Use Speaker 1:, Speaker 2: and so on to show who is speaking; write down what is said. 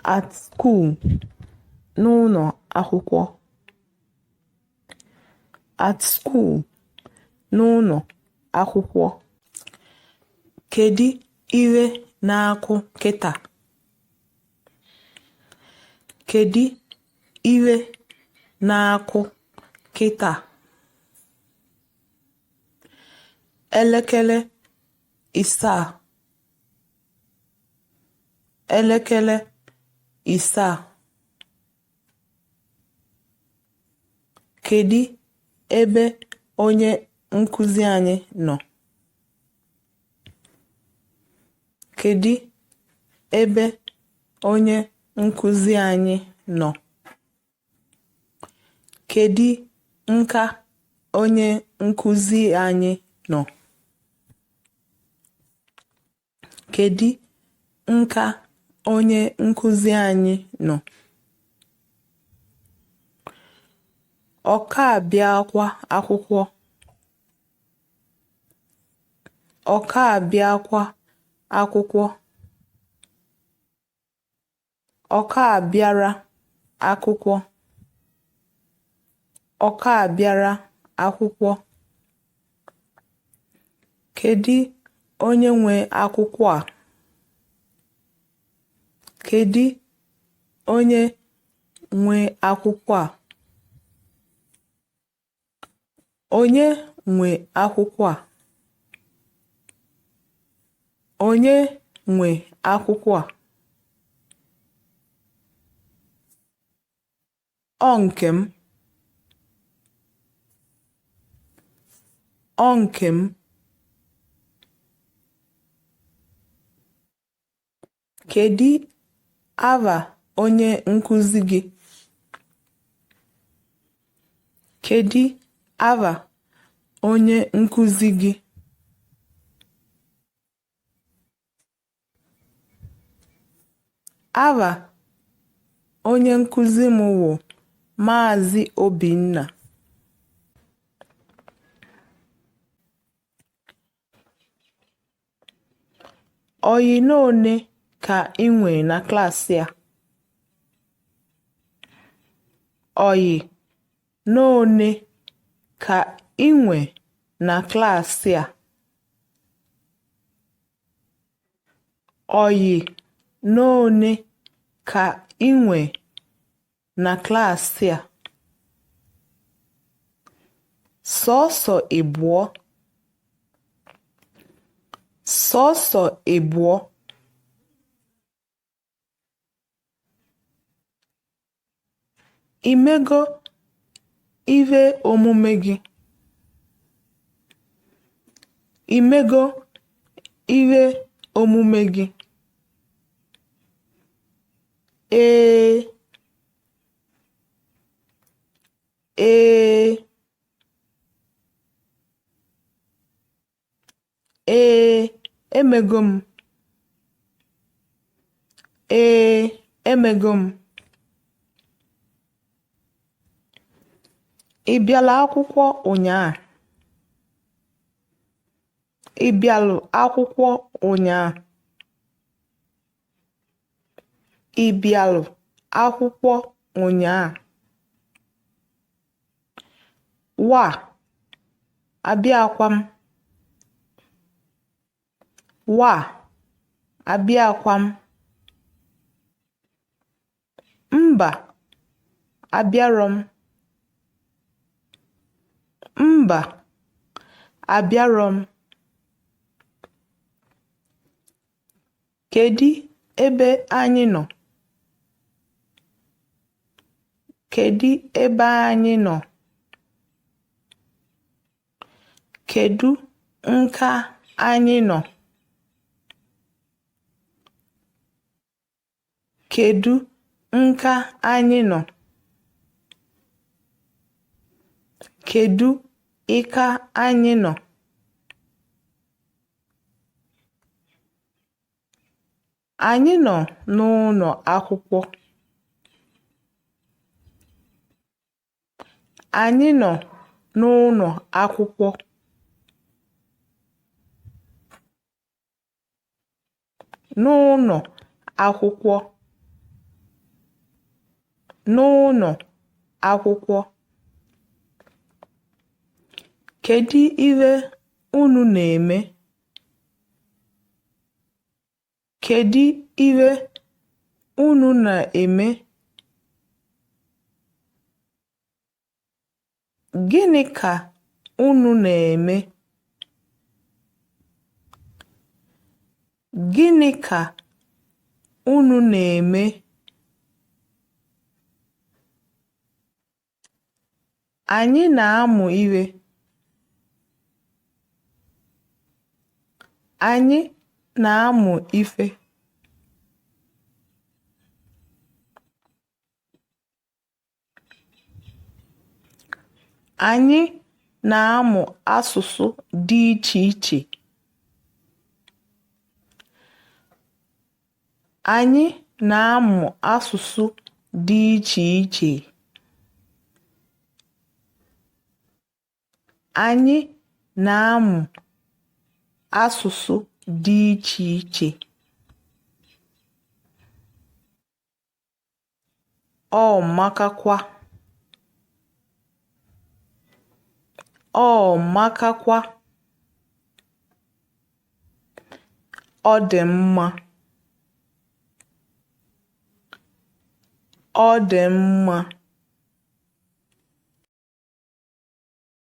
Speaker 1: At school. N'ụlọ akwụkwọ. At school. N'ụlọ akwụkwọ. Kedu ire na-akụ kịta? Kedu ire na-akụ kịta? Elekere isaa. Elekere isaa. Kedu ebe onye nkuzi anyị nọ? Kedu ebe onye nkuzi anyị nọ? Kedu nka onye nkuzi anyị nọ? Kedu nka onye nkuzi anyị nọ? Ọka abịakwa akwụkwọ. Ọka abịakwa akwụkwọ. Ọka abịara akwụkwọ. Ọka abịara akwụkwọ. Kedu onye nwe akwụkwọ a? Kedu onye nwe akwụkwọ a? Onye nwe akwụkwọ a? Onye nwe akwụkwọ a? Ọ nke m. Ọ nke m. Kedu aha onye nkuzi gị? Kedu aha onye nkuzi gị? Aha onye nkuzi m wụ Maazị Obinna. Oyi n'one ka ị nwere na klaasị a? Oyi n'one ka ị nwere na klaasị a? Oyi n'one ka ị nwere na klaasị a? Sọọsọ ịbụọ. Sọọsọ ịbụọ. Imego ihe omume gị? Imego ihe omume gị? Ee. Ee. Ee, emego m. Ee, emego m. Ị bịala akwụkwọ ụnyaa? Ị bịalụ akwụkwọ ụnyaa? Ị bịalụ akwụkwọ ụnyaa? Wa, abịakwa m. Wa, abịakwa m. Mba, abịarọ m. Mba, abịarọ m. Kedu ebe anyị nọ? Kedu ebe anyị nọ? Kedu nka anyị nọ? Kedu nka anyị nọ? Kedu ịka anyị nọ? Anyị nọ n'ụlọ akwụkwọ. Anyị nọ n'ụlọ akwụkwọ. N'ụlọ akwụkwọ. n'ụlọ akwụkwọ. Kedu ihe unu na-eme? Kedu ihe unu na-eme? Gịnị ka unu na-eme? Gịnị ka unu na-eme? Anyị na-amụ ihe. Anyị na-amụ ife. Anyị na-amụ asụsụ dị iche iche. Anyị na-amụ asụsụ dị iche iche. Anyị na-amụ asụsụ dị iche iche. Ọ makakwa. Ọ makakwa. Ọ dị mma. Ọ dị mma.